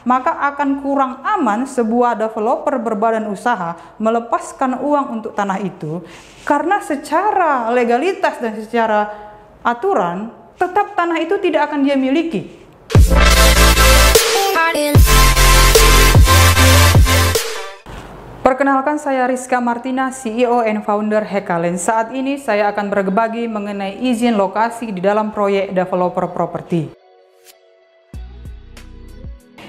maka akan kurang aman sebuah developer berbadan usaha melepaskan uang untuk tanah itu, karena secara legalitas dan secara aturan tetap tanah itu tidak akan dia miliki. Perkenalkan, saya Rizka Martina, CEO and founder Hekalen. Saat ini saya akan berbagi mengenai izin lokasi di dalam proyek developer properti.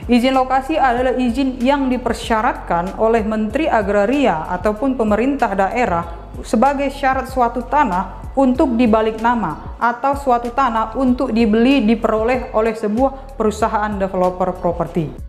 Izin lokasi adalah izin yang dipersyaratkan oleh Menteri Agraria ataupun pemerintah daerah sebagai syarat suatu tanah untuk dibalik nama atau suatu tanah untuk dibeli diperoleh oleh sebuah perusahaan developer properti.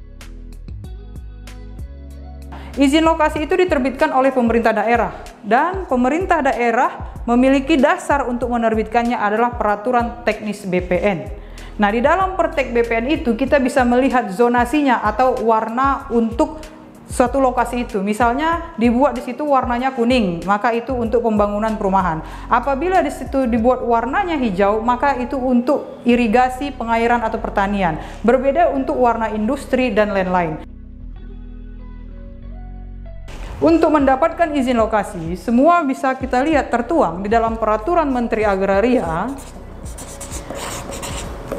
Izin lokasi itu diterbitkan oleh pemerintah daerah, dan pemerintah daerah memiliki dasar untuk menerbitkannya adalah peraturan teknis BPN. Nah, di dalam pertek BPN itu kita bisa melihat zonasinya atau warna untuk suatu lokasi itu. Misalnya dibuat di situ warnanya kuning, maka itu untuk pembangunan perumahan. Apabila di situ dibuat warnanya hijau, maka itu untuk irigasi, pengairan atau pertanian. Berbeda untuk warna industri dan lain-lain. Untuk mendapatkan izin lokasi, semua bisa kita lihat tertuang di dalam peraturan Menteri Agraria.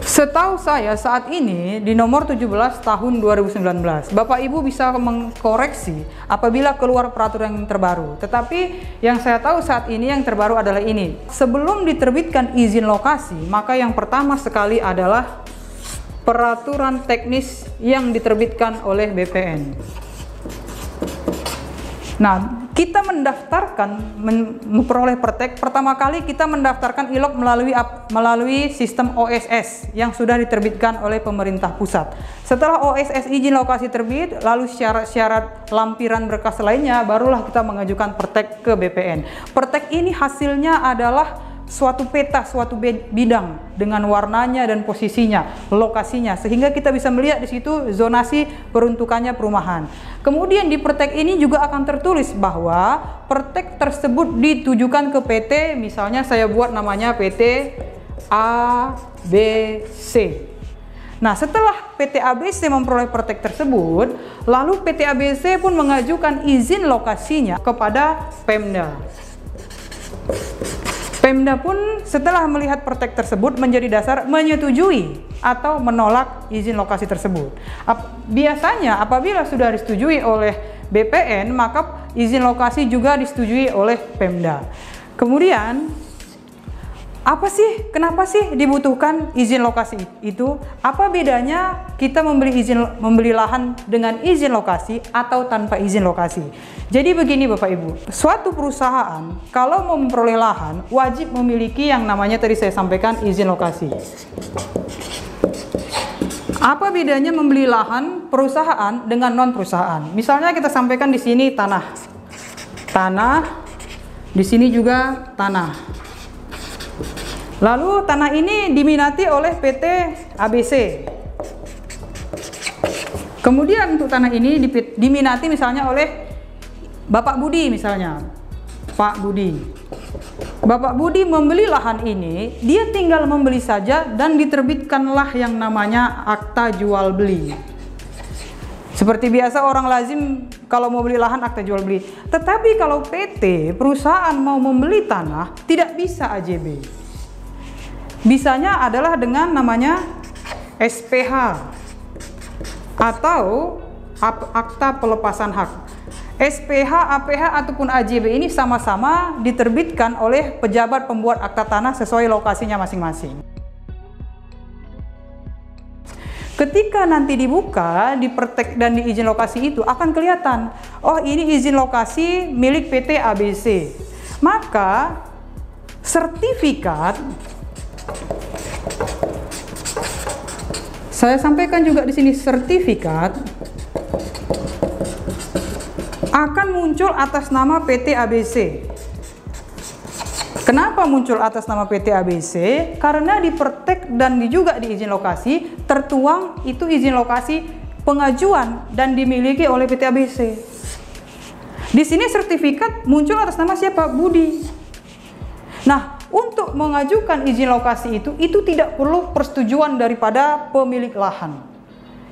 Setahu saya saat ini di nomor 17 tahun 2019. Bapak Ibu bisa mengkoreksi apabila keluar peraturan yang terbaru. Tetapi yang saya tahu saat ini yang terbaru adalah ini. Sebelum diterbitkan izin lokasi, maka yang pertama sekali adalah peraturan teknis yang diterbitkan oleh BPN. Nah, kita mendaftarkan, memperoleh pertek, pertama kali kita mendaftarkan ILOK melalui sistem OSS yang sudah diterbitkan oleh pemerintah pusat. Setelah OSS izin lokasi terbit, lalu syarat-syarat lampiran berkas lainnya, barulah kita mengajukan pertek ke BPN. Pertek ini hasilnya adalah suatu peta, suatu bidang dengan warnanya dan posisinya, lokasinya, sehingga kita bisa melihat di situ zonasi peruntukannya perumahan. Kemudian di pertek ini juga akan tertulis bahwa pertek tersebut ditujukan ke PT, misalnya saya buat namanya PT ABC. Nah, setelah PT ABC memperoleh pertek tersebut, lalu PT ABC pun mengajukan izin lokasinya kepada Pemda. Pemda pun setelah melihat pertek tersebut menjadi dasar menyetujui atau menolak izin lokasi tersebut. Biasanya apabila sudah disetujui oleh BPN, maka izin lokasi juga disetujui oleh Pemda. Kemudian kenapa sih dibutuhkan izin lokasi itu? Apa bedanya kita membeli lahan dengan izin lokasi atau tanpa izin lokasi? Jadi begini Bapak Ibu, suatu perusahaan kalau mau memperoleh lahan wajib memiliki yang namanya tadi saya sampaikan izin lokasi. Apa bedanya membeli lahan perusahaan dengan non perusahaan? Misalnya kita sampaikan di sini tanah, di sini juga tanah. Lalu tanah ini diminati oleh PT ABC. Kemudian untuk tanah ini diminati misalnya oleh Bapak Budi misalnya. Pak Budi. Bapak Budi membeli lahan ini, dia tinggal membeli saja dan diterbitkanlah yang namanya akta jual beli. Seperti biasa orang lazim kalau mau beli lahan akta jual beli. Tetapi kalau PT, perusahaan mau membeli tanah, tidak bisa AJB. Bisanya adalah dengan namanya SPH atau akta pelepasan hak. SPH, APH ataupun AJB ini sama-sama diterbitkan oleh pejabat pembuat akta tanah sesuai lokasinya masing-masing. Ketika nanti dibuka di pertek dan di izin lokasi itu akan kelihatan, oh ini izin lokasi milik PT ABC. Maka sertifikat, saya sampaikan juga di sini, sertifikat akan muncul atas nama PT ABC. Kenapa muncul atas nama PT ABC? Karena di pertek dan juga di izin lokasi tertuang itu izin lokasi pengajuan dan dimiliki oleh PT ABC. Di sini sertifikat muncul atas nama siapa? Budi. Nah, untuk mengajukan izin lokasi itu tidak perlu persetujuan daripada pemilik lahan.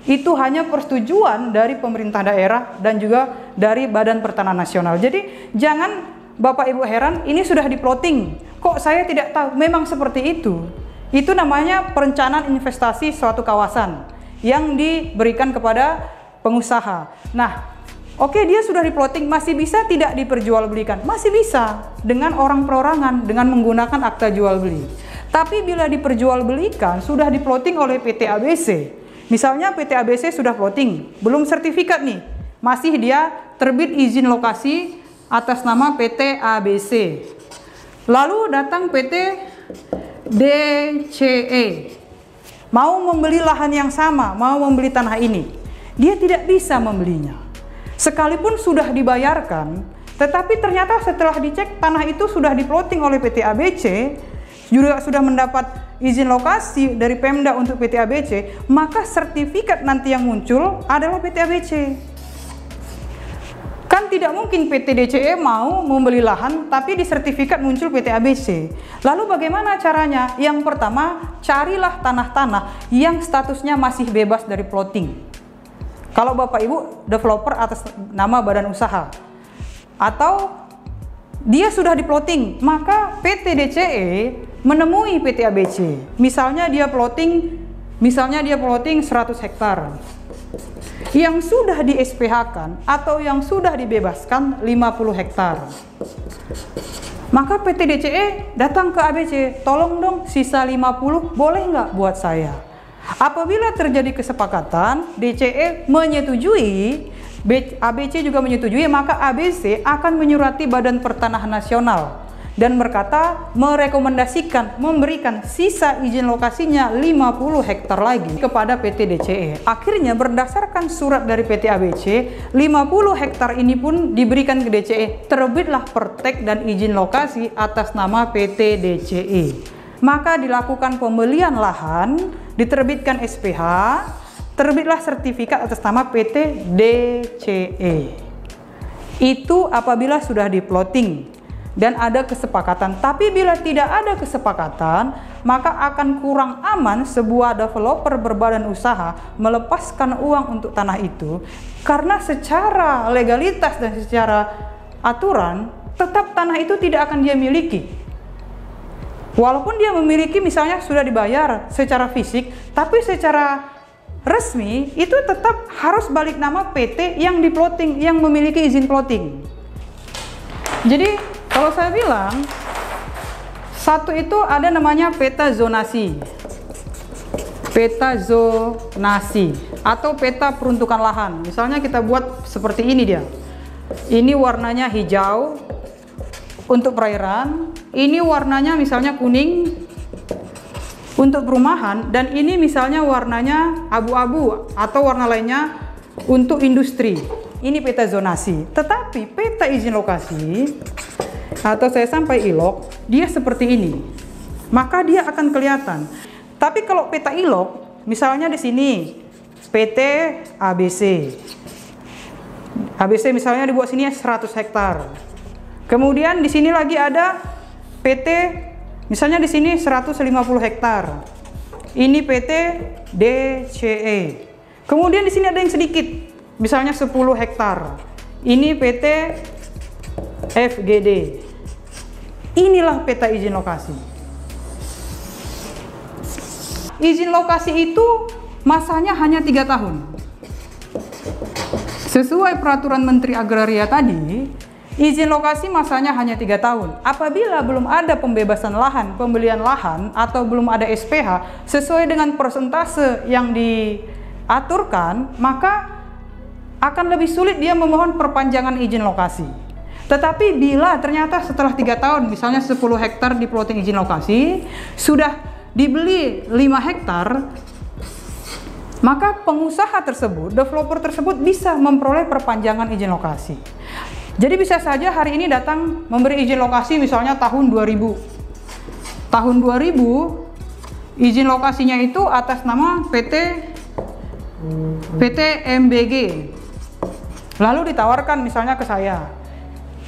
itu hanya persetujuan dari pemerintah daerah dan juga dari Badan Pertanahan Nasional. Jadi jangan Bapak Ibu heran, ini sudah di-plotting, kok saya tidak tahu. Memang seperti itu. Itu namanya perencanaan investasi suatu kawasan yang diberikan kepada pengusaha. Nah, oke, dia sudah di-plotting, masih bisa tidak diperjualbelikan? Masih bisa, dengan orang perorangan, dengan menggunakan akta jual beli. Tapi bila diperjualbelikan, sudah di-plotting oleh PT ABC. Misalnya PT ABC sudah plotting, belum sertifikat nih, masih dia terbit izin lokasi atas nama PT ABC. Lalu datang PT DCE, mau membeli lahan yang sama, mau membeli tanah ini. Dia tidak bisa membelinya. Sekalipun sudah dibayarkan, tetapi ternyata setelah dicek tanah itu sudah di-plotting oleh PT ABC, juga sudah mendapat izin lokasi dari Pemda untuk PT ABC, maka sertifikat nanti yang muncul adalah PT ABC. Kan tidak mungkin PT DCE mau membeli lahan tapi di sertifikat muncul PT ABC. Lalu bagaimana caranya? Yang pertama, carilah tanah-tanah yang statusnya masih bebas dari plotting. Kalau Bapak Ibu developer atas nama badan usaha atau dia sudah di-plotting, maka PT DCE menemui PT ABC. Misalnya dia plotting 100 hektar. Yang sudah di SPH-kan atau yang sudah dibebaskan 50 hektar. Maka PT DCE datang ke ABC, tolong dong sisa 50 boleh nggak buat saya? Apabila terjadi kesepakatan, DCE menyetujui, ABC juga menyetujui, maka ABC akan menyurati Badan Pertanahan Nasional dan berkata merekomendasikan memberikan sisa izin lokasinya 50 hektar lagi kepada PT DCE. Akhirnya berdasarkan surat dari PT ABC, 50 hektar ini pun diberikan ke DCE. Terbitlah pertek dan izin lokasi atas nama PT DCE. Maka dilakukan pembelian lahan, diterbitkan SPH, terbitlah sertifikat atas nama PT DCE. Itu apabila sudah di-plotting dan ada kesepakatan. Tapi bila tidak ada kesepakatan, maka akan kurang aman sebuah developer berbadan usaha melepaskan uang untuk tanah itu, karena secara legalitas dan secara aturan tetap tanah itu tidak akan dia miliki. Walaupun dia memiliki, misalnya sudah dibayar secara fisik, tapi secara resmi itu tetap harus balik nama PT yang di-plotting, yang memiliki izin plotting. Jadi kalau saya bilang, satu itu ada namanya peta zonasi. Peta zonasi atau peta peruntukan lahan. Misalnya kita buat seperti ini dia. Ini warnanya hijau untuk perairan, ini warnanya misalnya kuning untuk perumahan, dan ini misalnya warnanya abu-abu atau warna lainnya untuk industri. Ini peta zonasi. Tetapi peta izin lokasi atau saya sampai ILOK, dia seperti ini. Maka dia akan kelihatan. Tapi kalau peta ILOK, misalnya di sini PT ABC. ABC misalnya dibuat sini 100 hektar. Kemudian di sini lagi ada PT, misalnya di sini 150 hektar. Ini PT DCE. Kemudian di sini ada yang sedikit, misalnya 10 hektar. Ini PT FGD. Inilah peta izin lokasi. Izin lokasi itu masanya hanya 3 tahun. Sesuai peraturan Menteri Agraria tadi, izin lokasi masanya hanya 3 tahun. Apabila belum ada pembebasan lahan, pembelian lahan, atau belum ada SPH sesuai dengan persentase yang diaturkan, maka akan lebih sulit dia memohon perpanjangan izin lokasi. Tetapi bila ternyata setelah 3 tahun, misalnya 10 hektar di plotting izin lokasi, sudah dibeli 5 hektar, maka pengusaha tersebut, developer tersebut bisa memperoleh perpanjangan izin lokasi. Jadi bisa saja hari ini datang memberi izin lokasi misalnya tahun 2000. Tahun 2000 izin lokasinya itu atas nama PT MBG. Lalu ditawarkan misalnya ke saya.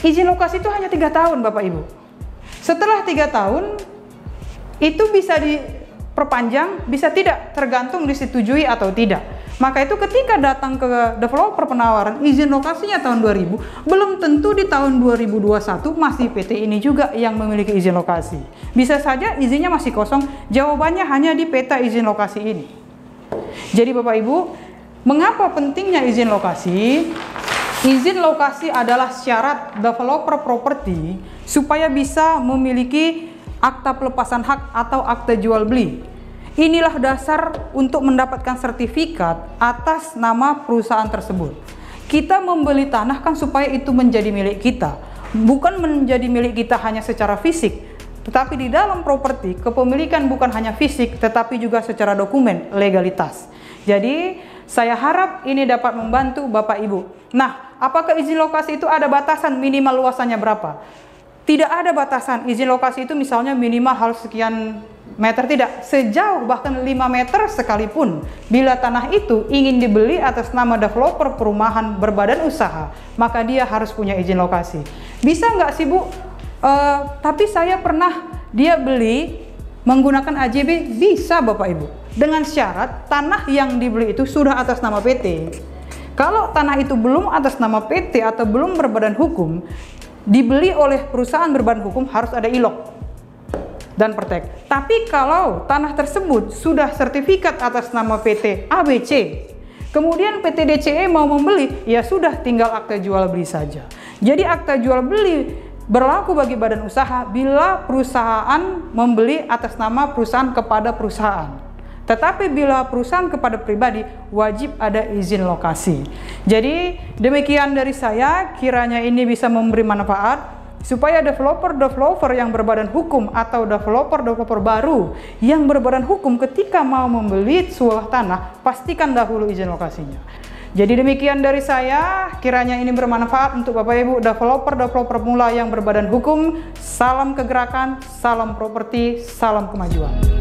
Izin lokasi itu hanya 3 tahun Bapak Ibu. Setelah 3 tahun itu bisa diperpanjang, bisa tidak, tergantung disetujui atau tidak. Maka itu ketika datang ke developer penawaran izin lokasinya tahun 2000, belum tentu di tahun 2021 masih PT ini juga yang memiliki izin lokasi. Bisa saja izinnya masih kosong, jawabannya hanya di peta izin lokasi ini. Jadi Bapak Ibu, mengapa pentingnya izin lokasi? Izin lokasi adalah syarat developer properti supaya bisa memiliki akta pelepasan hak atau akta jual beli. Inilah dasar untuk mendapatkan sertifikat atas nama perusahaan tersebut. Kita membeli tanah kan supaya itu menjadi milik kita, bukan menjadi milik kita hanya secara fisik, tetapi di dalam properti kepemilikan bukan hanya fisik tetapi juga secara dokumen, legalitas. Jadi saya harap ini dapat membantu Bapak Ibu. Nah, apakah izin lokasi itu ada batasan minimal luasannya berapa? Tidak ada batasan. Izin lokasi itu misalnya minimal harus sekian meter, tidak. Sejauh bahkan 5 meter sekalipun, bila tanah itu ingin dibeli atas nama developer perumahan berbadan usaha, maka dia harus punya izin lokasi. Bisa nggak sih Bu? Tapi saya pernah dia beli menggunakan AJB. Bisa Bapak Ibu, dengan syarat tanah yang dibeli itu sudah atas nama PT. Kalau tanah itu belum atas nama PT atau belum berbadan hukum, dibeli oleh perusahaan berbadan hukum, harus ada ilok dan pertek. Tapi kalau tanah tersebut sudah sertifikat atas nama PT ABC, kemudian PT DCE mau membeli, ya sudah tinggal akta jual beli saja. Jadi akta jual beli berlaku bagi badan usaha bila perusahaan membeli atas nama perusahaan kepada perusahaan. Tetapi bila perusahaan kepada pribadi, wajib ada izin lokasi. Jadi demikian dari saya, kiranya ini bisa memberi manfaat supaya developer yang berbadan hukum atau developer baru yang berbadan hukum ketika mau membeli sebuah tanah, pastikan dahulu izin lokasinya. Jadi demikian dari saya, kiranya ini bermanfaat untuk Bapak Ibu developer pemula yang berbadan hukum. Salam kegerakan, salam properti, salam kemajuan.